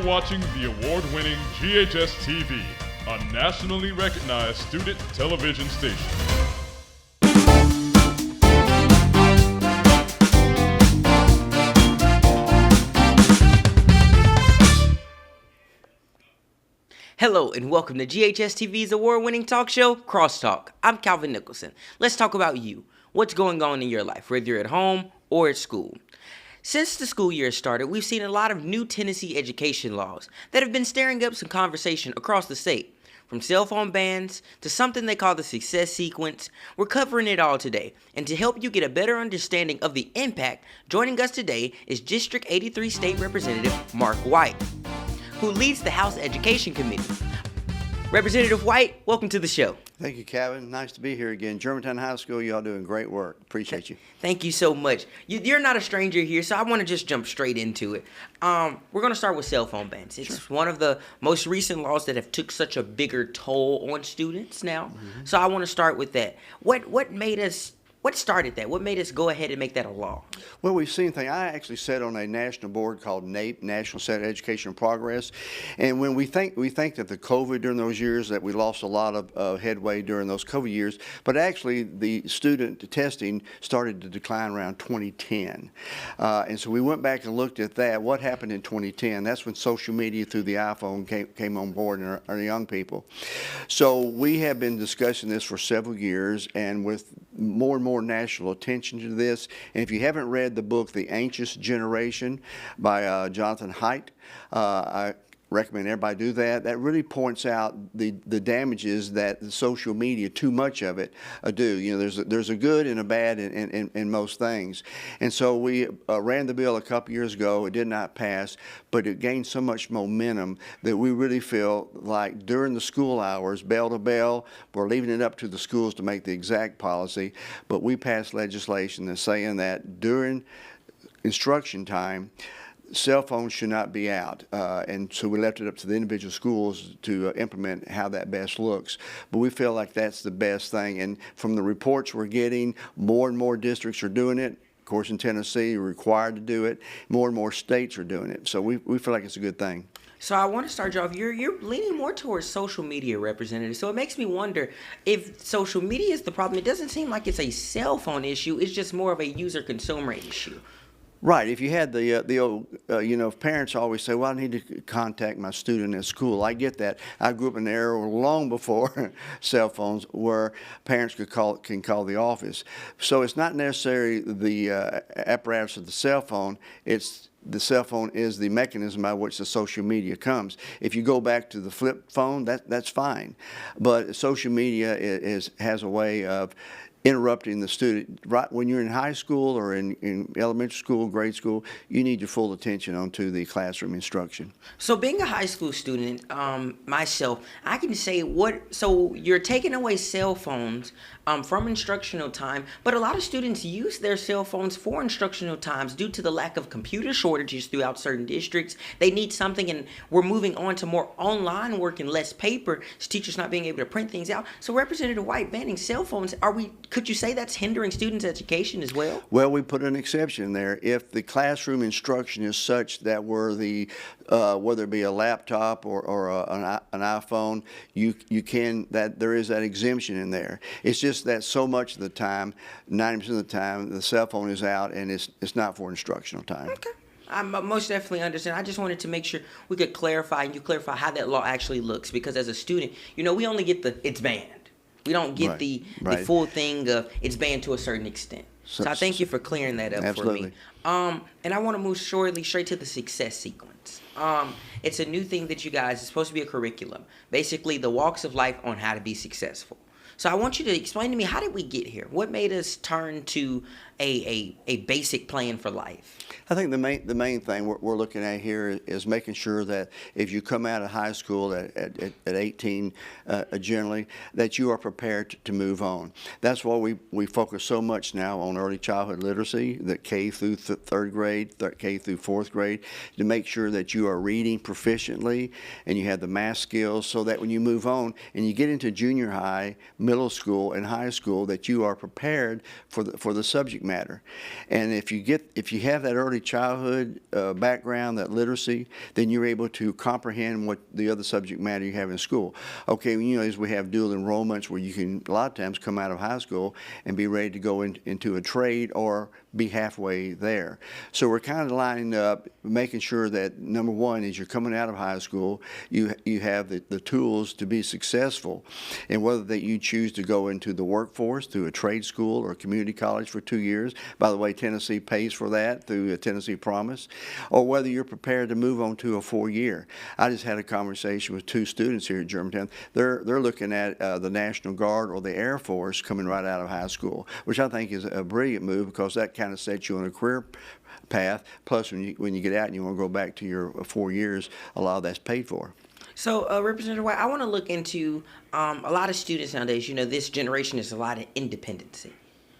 watching the award-winning GHS-TV, a nationally recognized student television station. Hello and welcome to GHS-TV's award-winning talk show, Crosstalk. I'm Calvin Nicholson. Let's talk about you. What's going on in your life, whether you're at home or at school. Since the school year started, we've seen a lot of new Tennessee education laws that have been stirring up some conversation across the state. From cell phone bans to something they call the success sequence, we're covering it all today. And to help you get a better understanding of the impact, joining us today is District 83 State Representative Mark White, who leads the House Education Committee. Representative White, welcome to the show. Thank you, Calvin. Nice to be here again. Germantown High School, y'all doing great work. Appreciate you. Thank you so much. You're not a stranger here, so I want to just jump straight into it. We're going to start with cell phone bans. It's one of the most recent laws that have took such a bigger toll on students now. So I want to start with that. What started that? What made us go ahead and make that a law? Well, we've seen things. I actually sat on a national board called NAPE, National Center of Education Progress. And when we think that the COVID during those years, that we lost a lot of headway during those COVID years, but actually the student testing started to decline around 2010. And so we went back and looked at that. What happened in 2010? That's when social media through the iPhone came on board in our young people. So we have been discussing this for several years, and with more and more national attention to this. And if you haven't read the book, The Anxious Generation by Jonathan Haidt, I recommend everybody do that. That really points out the damages that the social media, too much of it, do. You know, there's a good and a bad in most things. And so we ran the bill a couple years ago. It did not pass, but it gained so much momentum that we really feel like during the school hours, bell to bell, we're leaving it up to the schools to make the exact policy, but we passed legislation that's saying that during instruction time, cell phones should not be out, and so we left it up to the individual schools to implement how that best looks. But we feel like that's the best thing, and from the reports we're getting, more and more districts are doing it. Of course, in Tennessee, we're required to do it. More and more states are doing it, so we feel like it's a good thing. So I want to start you off. You're leaning more towards social media, Representative. So it makes me wonder if social media is the problem. It doesn't seem like it's a cell phone issue. It's just more of a user-consumer issue. Right. If you had the old, parents always say, well, I need to contact my student at school. I get that. I grew up in an era long before cell phones where parents can call the office. So it's not necessarily the apparatus of the cell phone. It's the cell phone is the mechanism by which the social media comes. If you go back to the flip phone, that's fine. But social media has a way of interrupting the student. Right when you're in high school or in elementary school, grade school, you need your full attention onto the classroom instruction. So being a high school student, myself, I can say so you're taking away cell phones from instructional time, but a lot of students use their cell phones for instructional times due to the lack of computer shortages throughout certain districts. They need something, and we're moving on to more online work and less paper, teachers not being able to print things out. So Representative White, banning cell phones, could you say that's hindering students' education as well? Well, we put an exception there. If the classroom instruction is such that whether it be a laptop or an iPhone, there is that exemption in there. It's just that so much of the time, 90% of the time, the cell phone is out and it's not for instructional time. Okay. I most definitely understand. I just wanted to make sure we could clarify, and you clarify how that law actually looks, because as a student, we only get it's banned. We don't get the full thing of it's banned to a certain extent. So I thank you for clearing that up absolutely. For me. And I want to move straight to the success sequence. It's a new thing that you guys, it's supposed to be a curriculum. Basically, the walks of life on how to be successful. So I want you to explain to me, how did we get here? What made us turn to a basic plan for life? I think the main thing we're looking at here is making sure that if you come out of high school at 18, generally, that you are prepared to move on. That's why we focus so much now on early childhood literacy, the K through third grade, K through fourth grade, to make sure that you are reading proficiently and you have the math skills, so that when you move on and you get into junior high, middle school and high school that you are prepared for the subject matter. And if you have that early childhood background, that literacy, then you're able to comprehend what the other subject matter you have in school. Okay, as we have dual enrollments where you can a lot of times come out of high school and be ready to go into a trade or be halfway there. So we're kind of lining up, making sure that number one is you're coming out of high school, you have the tools to be successful, and whether that you choose to go into the workforce through a trade school or a community college for 2 years. By the way, Tennessee pays for that through a Tennessee Promise, or whether you're prepared to move on to a 4-year. I just had a conversation with 2 students here at Germantown. They're looking at the National Guard or the Air Force coming right out of high school, which I think is a brilliant move because that kind of sets you on a career path. Plus, when you get out and you want to go back to your 4 years, a lot of that's paid for. So, Representative White, I want to look into a lot of students nowadays. This generation is a lot of independency.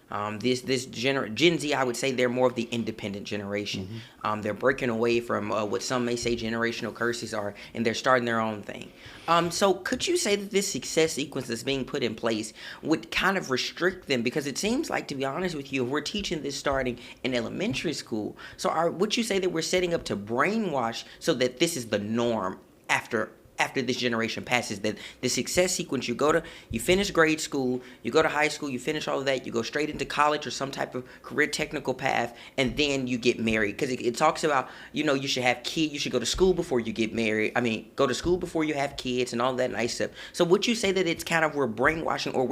Gen Z, I would say they're more of the independent generation. Mm-hmm. They're breaking away from what some may say generational curses are, and they're starting their own thing. So could you say that this success sequence that's being put in place would kind of restrict them? Because it seems like, to be honest with you, we're teaching this starting in elementary school. So would you say that we're setting up to brainwash so that this is the norm after this generation passes, that the success sequence, you finish grade school, you go to high school, you finish all of that, you go straight into college or some type of career technical path, and then you get married? Because it talks about, you should have kids, you should go to school before you get married. Go to school before you have kids and all that nice stuff. So would you say that it's kind of, we're brainwashing, or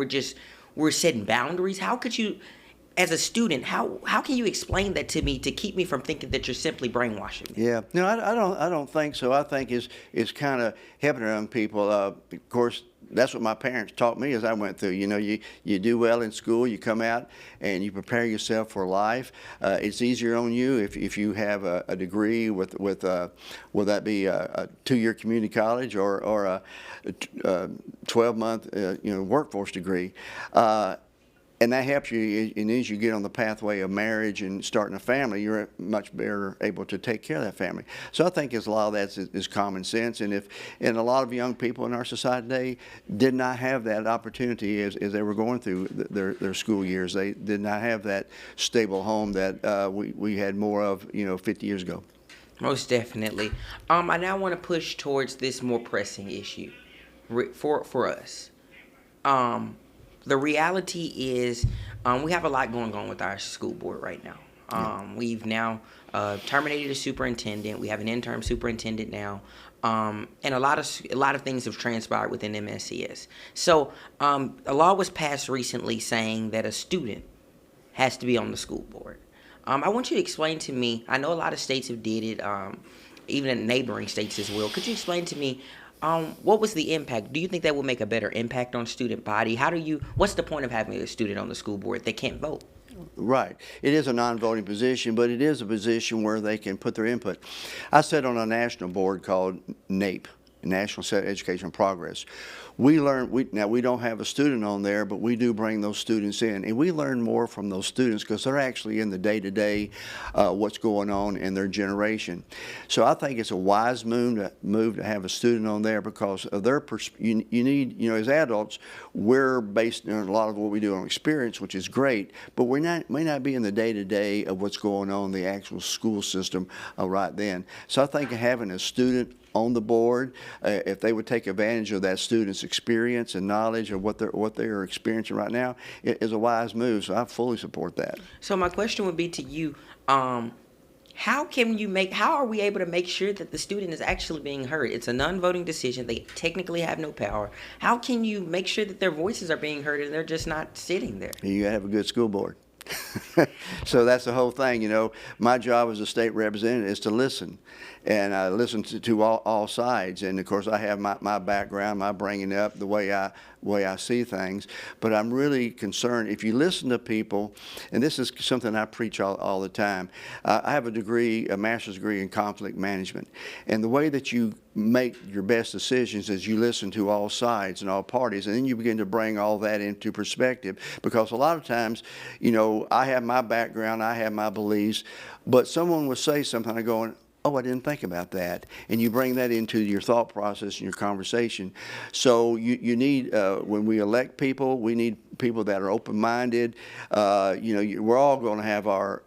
we're setting boundaries? How could you, as a student, how can you explain that to me to keep me from thinking that you're simply brainwashing me? Yeah, no, I don't think so. I think it's kind of helping young people. Of course, that's what my parents taught me as I went through. You do well in school, you come out and you prepare yourself for life. It's easier on you if you have a degree with will that be a 2-year community college or a 12-month workforce degree. And that helps you, and as you get on the pathway of marriage and starting a family, you're much better able to take care of that family. So I think a lot of that is common sense, and a lot of young people in our society today did not have that opportunity as they were going through their school years. They did not have that stable home that we had more of 50 years ago. Most definitely. I now want to push towards this more pressing issue for us. The reality is we have a lot going on with our school board right now. We've now terminated a superintendent. We have an interim superintendent now. And a lot of things have transpired within MSCS. So a law was passed recently saying that a student has to be on the school board. I want you to explain to me, I know a lot of states have did it, even in neighboring states as well. Could you explain to me what was the impact? Do you think that will make a better impact on student body? What's the point of having a student on the school board that can't vote? Right. It is a non-voting position, but it is a position where they can put their input. I sat on a national board called NAEP, National Set Education Progress. We don't have a student on there, but we do bring those students in, and we learn more from those students because they're actually in the day-to-day what's going on in their generation. So I think it's a wise move to have a student on there because of their you need, as adults, we're based on a lot of what we do on experience, which is great, but we may not be in the day-to-day of what's going on in the actual school system right then. So I think having a student on the board, if they would take advantage of that student's experience and knowledge of what they're experiencing right now, it is a wise move. So I fully support that. So my question would be to you, how are we able to make sure that the student is actually being heard? It's a non-voting decision. They technically have no power. How can you make sure that their voices are being heard and they're just not sitting there? You gotta have a good school board. So that's the whole thing. My job as a state representative is to listen, and I listen to all sides. And of course, I have my background, my bringing up, the way I see things. But I'm really concerned if you listen to people, and this is something I preach all the time. I have a master's degree in conflict management, and the way that you make your best decisions is you listen to all sides and all parties, and then you begin to bring all that into perspective. Because a lot of times, I have my background, I have my beliefs, but someone will say something, I go, oh, I didn't think about that. And you bring that into your thought process and your conversation. So you need, when we elect people, we need people that are open-minded. We're all going to have our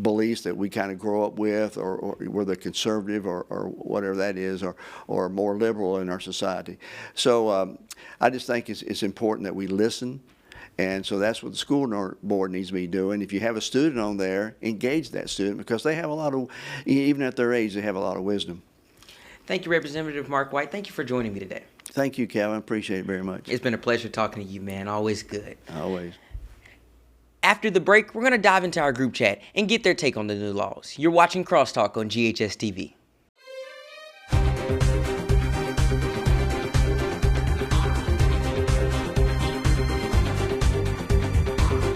beliefs that we kind of grow up with, or whether conservative or whatever that is, or more liberal in our society. So I just think it's important that we listen. And so that's what the school board needs to be doing. If you have a student on there, engage that student, because they have a lot of, even at their age, they have a lot of wisdom. Thank you, Representative Mark White. Thank you for joining me today. Thank you, Calvin. Appreciate it very much. It's been a pleasure talking to you, man. Always good. Always. After the break, we're going to dive into our group chat and get their take on the new laws. You're watching Crosstalk on GHS TV.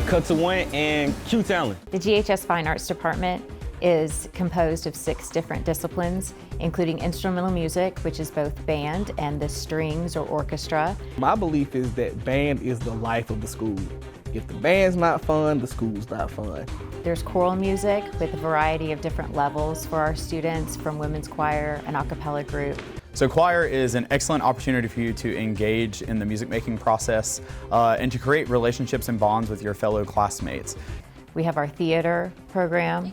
Cut to one and cue talent. The GHS Fine Arts Department is composed of 6 different disciplines, including instrumental music, which is both band and the strings or orchestra. My belief is that band is the life of the school. If the band's not fun, the school's not fun. There's choral music with a variety of different levels for our students, from women's choir, an a cappella group. So choir is an excellent opportunity for you to engage in the music making process and to create relationships and bonds with your fellow classmates. We have our theater program,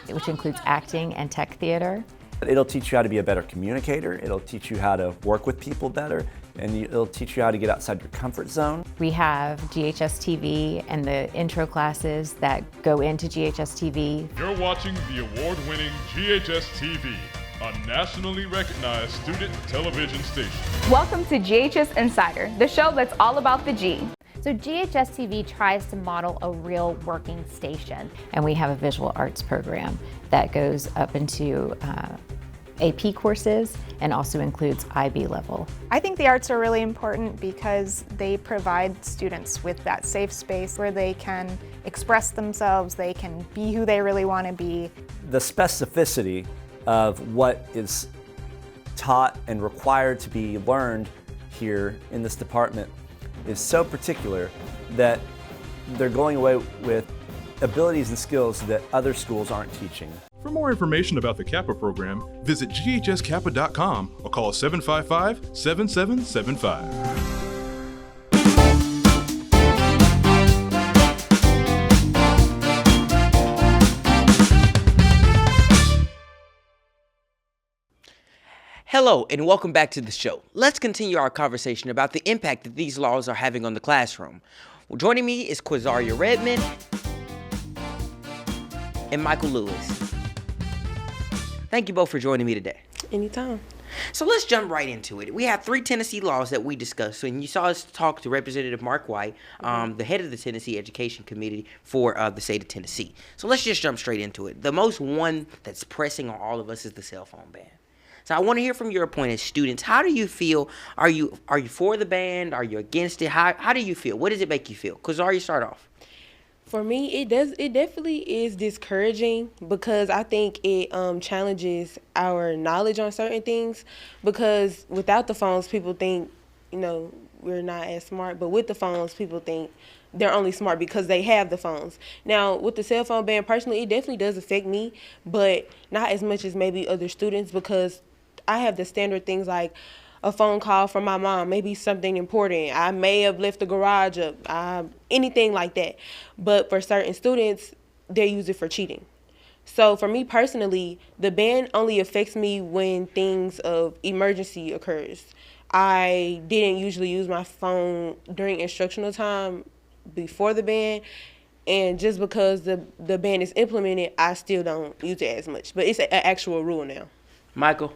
which includes acting and tech theater. It'll teach you how to be a better communicator, it'll teach you how to work with people better, and it'll teach you how to get outside your comfort zone. We have GHS-TV and the intro classes that go into GHS-TV. You're watching the award-winning GHS-TV, a nationally recognized student television station. Welcome to GHS Insider, the show that's all about the G. So GHS-TV tries to model a real working station. And we have a visual arts program that goes up into AP courses and also includes IB level. I think the arts are really important because they provide students with that safe space where they can express themselves, they can be who they really want to be. The specificity of what is taught and required to be learned here in this department is so particular that they're going away with abilities and skills that other schools aren't teaching. For more information about the Kappa program, visit ghskappa.com or call 755-7775. Hello, and welcome back to the show. Let's continue our conversation about the impact that these laws are having on the classroom. Well, joining me is Quazaria Redmond and Michael Lewis. Thank you both for joining me today. Anytime. So let's jump right into it. We have 3 Tennessee laws that we discussed. And you saw us talk to Representative Mark White, the head of the Tennessee Education Committee for the state of Tennessee. So let's just jump straight into it. The most one that's pressing on all of us is the cell phone ban. So I want to hear from your point as students. How do you feel? Are you for the ban? Are you against it? How do you feel? What does it make you feel? Quazaria, start off. For me, it definitely is discouraging because I think it challenges our knowledge on certain things, because without the phones, people think, we're not as smart, but with the phones, people think they're only smart because they have the phones. Now, with the cell phone ban, personally, it definitely does affect me, but not as much as maybe other students, because I have the standard things like a phone call from my mom, maybe something important. I may have left the garage up, anything like that. But for certain students, they use it for cheating. So for me personally, the ban only affects me when things of emergency occurs. I didn't usually use my phone during instructional time before the ban, and just because the ban is implemented, I still don't use it as much. But it's an actual rule now. Michael?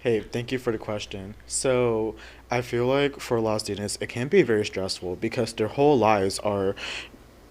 Hey, thank you for the question. So I feel like for a lot of students, it can be very stressful because their whole lives are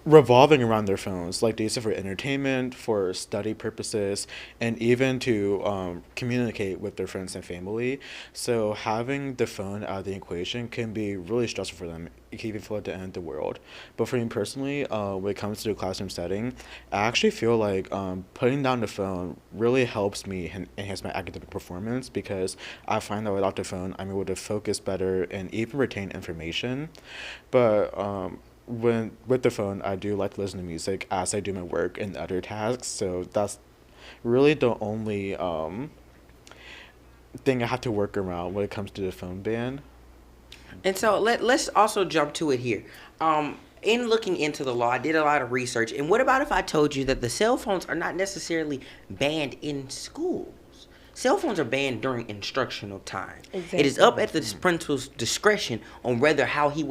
revolving around their phones. Like they use it for entertainment, for study purposes, and even to communicate with their friends and family. So having the phone out of the equation can be really stressful for them. It can even feel like the end of the world. But for me personally, when it comes to a classroom setting, I actually feel like putting down the phone really helps me enhance my academic performance, because I find that without the phone, I'm able to focus better and even retain information. But with the phone, I do like to listen to music as I do my work and other tasks. So that's really the only thing I have to work around when it comes to the phone ban. And so let's also jump to it here. In looking into the law, I did a lot of research. And what about if I told you that the cell phones are not necessarily banned in schools? Cell phones are banned during instructional time. Exactly. It is up at the principal's discretion on whether how he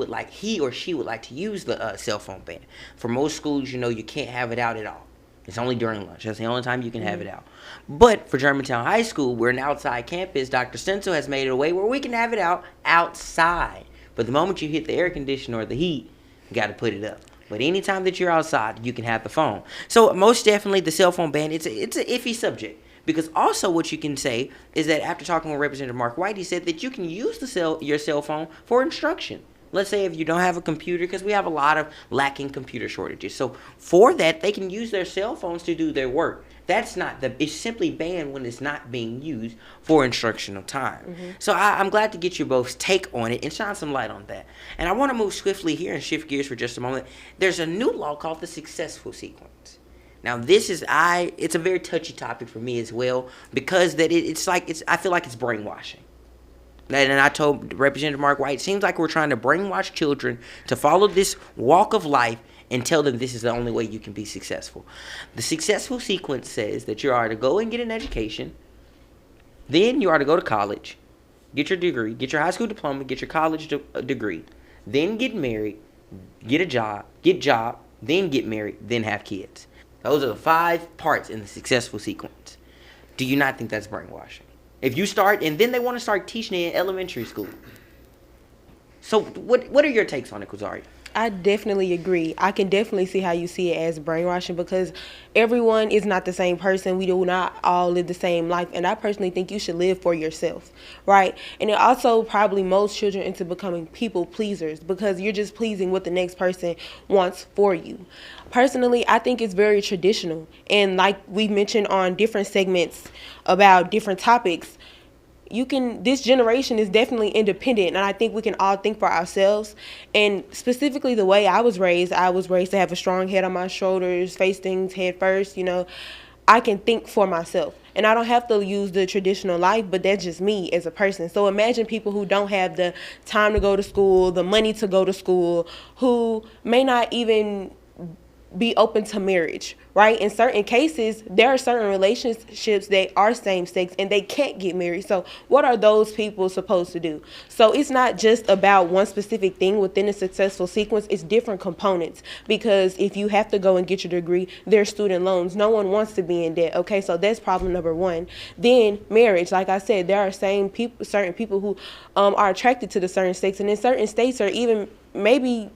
or she would like to use the cell phone ban. For most schools, you can't have it out at all. It's only during lunch. That's the only time you can have it out. But for Germantown High School, we're an outside campus. Dr. Stencil has made it a way where we can have it out outside. But the moment you hit the air conditioner or the heat, you got to put it up. But anytime that you're outside, you can have the phone. So most definitely the cell phone ban, it's an iffy subject. Because also what you can say is that after talking with Representative Mark White, he said that you can use your cell phone for instruction. Let's say if you don't have a computer, because we have a lot of lacking computer shortages. So for that, they can use their cell phones to do their work. It's simply banned when it's not being used for instructional time. Mm-hmm. So I'm glad to get your both take on it and shine some light on that. And I want to move swiftly here and shift gears for just a moment. There's a new law called the successful sequence. Now it's a very touchy topic for me as well, because I feel like it's brainwashing. And I told Representative Mark White, it seems like we're trying to brainwash children to follow this walk of life and tell them this is the only way you can be successful. The successful sequence says that you are to go and get an education, then you are to go to college, get your degree, get your high school diploma, get your college degree, then get married, get a job, then get married, then have kids. Those are the 5 parts in the successful sequence. Do you not think that's brainwashing? If you start, and then they want to start teaching it in elementary school. So what are your takes on it, Kuzari? I definitely agree. I can definitely see how you see it as brainwashing, because everyone is not the same person. We do not all live the same life. And I personally think you should live for yourself, right? And it also probably molds children into becoming people pleasers, because you're just pleasing what the next person wants for you. Personally, I think it's very traditional. And like we mentioned on different segments about different topics, this generation is definitely independent, and I think we can all think for ourselves. And specifically the way I was raised to have a strong head on my shoulders, face things head first, I can think for myself. And I don't have to use the traditional life, but that's just me as a person. So imagine people who don't have the time to go to school, the money to go to school, who may not even be open to marriage, right? In certain cases, there are certain relationships that are same-sex and they can't get married. So what are those people supposed to do? So it's not just about one specific thing within a successful sequence. It's different components, because if you have to go and get your degree, there's student loans. No one wants to be in debt, okay? So that's problem number 1. Then marriage, like I said, there are certain people who are attracted to the certain sex, and in certain states, or even maybe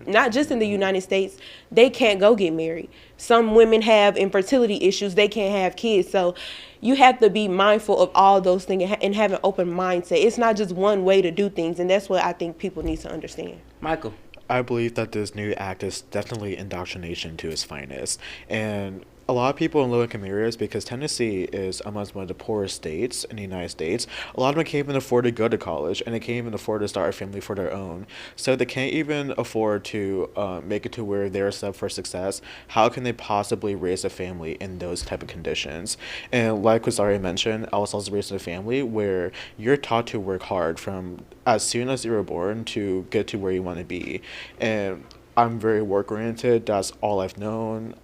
not just in the United States, they can't go get married. Some women have infertility issues. They can't have kids. So you have to be mindful of all those things and have an open mindset. It's not just one way to do things, and that's what I think people need to understand. Michael? I believe that this new act is definitely indoctrination to its finest. And a lot of people in low-income areas, because Tennessee is amongst one of the poorest states in the United States, a lot of them can't even afford to go to college, and they can't even afford to start a family for their own. So they can't even afford to make it to where they're set up for success. How can they possibly raise a family in those type of conditions? And like was already mentioned, I was also raised in a family where you're taught to work hard from as soon as you were born to get to where you want to be. And I'm very work-oriented. That's all I've known.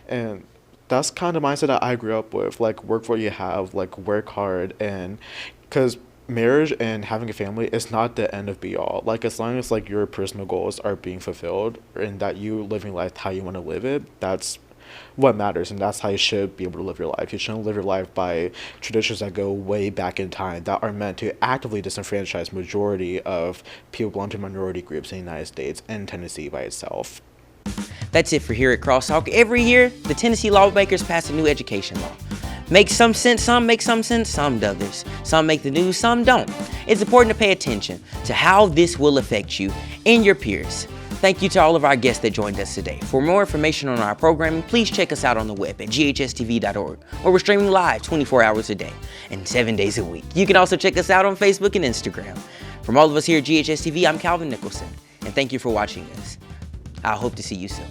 And that's kind of the mindset that I grew up with, like work for what you have, like work hard, and because marriage and having a family is not the end of be all. Like as long as like your personal goals are being fulfilled and that you living life how you want to live it, that's what matters, and that's how you should be able to live your life. You shouldn't live your life by traditions that go way back in time that are meant to actively disenfranchise majority of people belonging to minority groups in the United States and Tennessee by itself. That's it for here at Crosstalk. Every year, the Tennessee lawmakers pass a new education law. Makes some sense, some make some sense, some doesn't. Some make the news, some don't. It's important to pay attention to how this will affect you and your peers. Thank you to all of our guests that joined us today. For more information on our programming, please check us out on the web at ghstv.org, where we're streaming live 24 hours a day and 7 days a week. You can also check us out on Facebook and Instagram. From all of us here at GHS TV, I'm Calvin Nicholson, and thank you for watching us. I hope to see you soon.